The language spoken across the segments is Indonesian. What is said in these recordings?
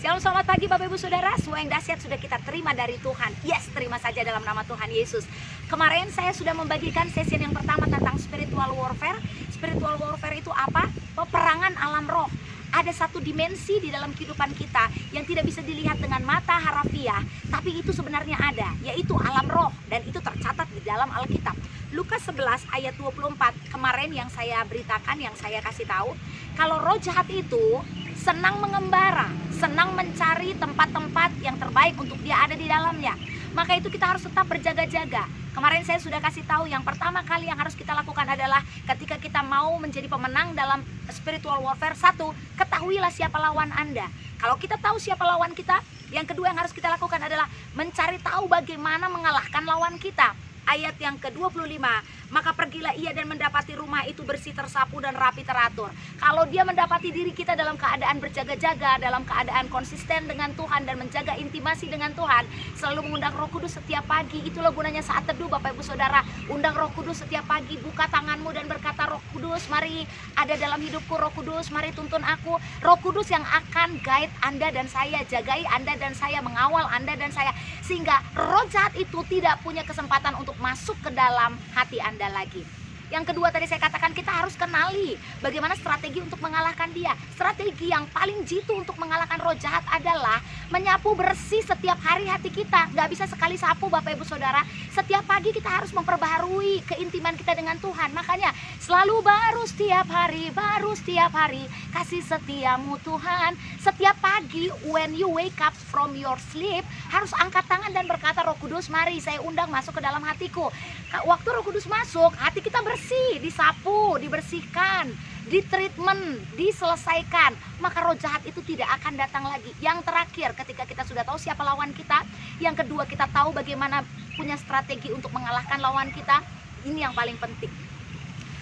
Shalom, selamat pagi Bapak Ibu Saudara. Semua yang dahsyat sudah kita terima dari Tuhan. Yes, terima saja dalam nama Tuhan Yesus. Kemarin saya sudah membagikan sesi yang pertama tentang spiritual warfare. Spiritual warfare itu apa? Peperangan alam roh. Ada satu dimensi di dalam kehidupan kita yang tidak bisa dilihat dengan mata harafiah, tapi itu sebenarnya ada, yaitu alam roh, dan itu tercatat di dalam Alkitab. Lukas 11 ayat 24 kemarin yang saya beritakan, yang saya kasih tahu, kalau roh jahat itu senang mengembara, senang mencari tempat-tempat yang terbaik untuk dia ada di dalamnya. Maka itu kita harus tetap berjaga-jaga. Kemarin saya sudah kasih tahu, yang pertama kali yang harus kita lakukan adalah ketika kita mau menjadi pemenang dalam spiritual warfare, satu, ketahuilah siapa lawan Anda. Kalau kita tahu siapa lawan kita, yang kedua yang harus kita lakukan adalah mencari tahu bagaimana mengalahkan lawan kita. Ayat yang ke-25, maka pergilah ia dan mendapati rumah itu bersih, tersapu dan rapi teratur. Kalau dia mendapati diri kita dalam keadaan berjaga-jaga, dalam keadaan konsisten dengan Tuhan dan menjaga intimasi dengan Tuhan, selalu mengundang Roh Kudus setiap pagi. Itulah gunanya saat teduh Bapak Ibu Saudara. Undang Roh Kudus setiap pagi, buka tanganmu dan berkata, Roh Kudus mari ada dalam hidupku, Roh Kudus mari tuntun aku. Roh Kudus yang akan guide Anda dan saya, jagai Anda dan saya, mengawal Anda dan saya, sehingga roh jahat itu tidak punya kesempatan untuk masuk ke dalam hati Anda lagi. Yang kedua tadi saya katakan, kita harus kenali bagaimana strategi untuk mengalahkan dia. Strategi yang paling jitu untuk mengalahkan roh jahat adalah menyapu bersih setiap hari hati kita. Gak bisa sekali sapu Bapak Ibu Saudara. Setiap pagi kita harus memperbaharui keintiman kita dengan Tuhan. Makanya selalu baru setiap hari kasih setiamu Tuhan. Setiap pagi when you wake up from your sleep, harus angkat tangan dan berkata, Roh Kudus mari saya undang masuk ke dalam hatiku. Waktu Roh Kudus masuk, hati kita bersih, disapu, dibersihkan, ditreatment, diselesaikan, maka roh jahat itu tidak akan datang lagi. Yang terakhir, ketika kita sudah tahu siapa lawan kita, yang kedua kita tahu bagaimana punya strategi untuk mengalahkan lawan kita. Ini yang paling penting.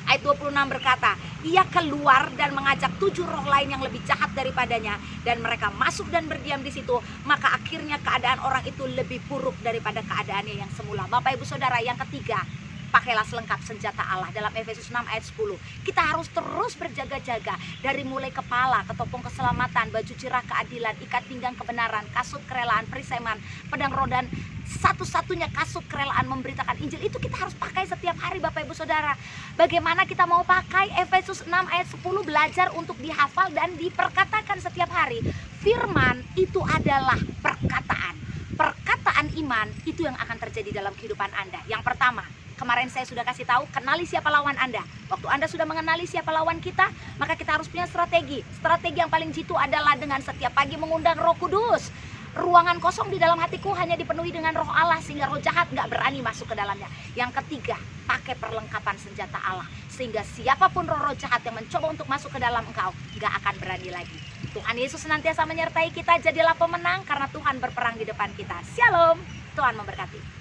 Ayat 26 berkata, ia keluar dan mengajak 7 roh lain yang lebih jahat daripadanya, dan mereka masuk dan berdiam di situ. Maka akhirnya keadaan orang itu lebih buruk daripada keadaannya yang semula. Bapak Ibu Saudara, yang ketiga, pakailah selengkap senjata Allah. Dalam Efesus 6 ayat 10, kita harus terus berjaga-jaga, dari mulai kepala, ketopong keselamatan, baju cerah keadilan, ikat pinggang kebenaran, kasut kerelaan, perisai, pedang roh, dan satu-satunya kasut kerelaan memberitakan Injil. Itu kita harus pakai setiap hari Bapak Ibu Saudara. Bagaimana kita mau pakai? Efesus 6 ayat 10, belajar untuk dihafal dan diperkatakan setiap hari. Firman itu adalah perkataan. Perkataan iman itu yang akan terjadi dalam kehidupan Anda. Yang pertama, kemarin saya sudah kasih tahu, kenali siapa lawan Anda. Waktu Anda sudah mengenali siapa lawan kita, maka kita harus punya strategi. Strategi yang paling jitu adalah dengan setiap pagi mengundang Roh Kudus. Ruangan kosong di dalam hatiku hanya dipenuhi dengan roh Allah, sehingga roh jahat gak berani masuk ke dalamnya. Yang ketiga, pakai perlengkapan senjata Allah, sehingga siapapun roh-roh jahat yang mencoba untuk masuk ke dalam engkau gak akan berani lagi. Tuhan Yesus senantiasa menyertai kita. Jadilah pemenang karena Tuhan berperang di depan kita. Shalom, Tuhan memberkati.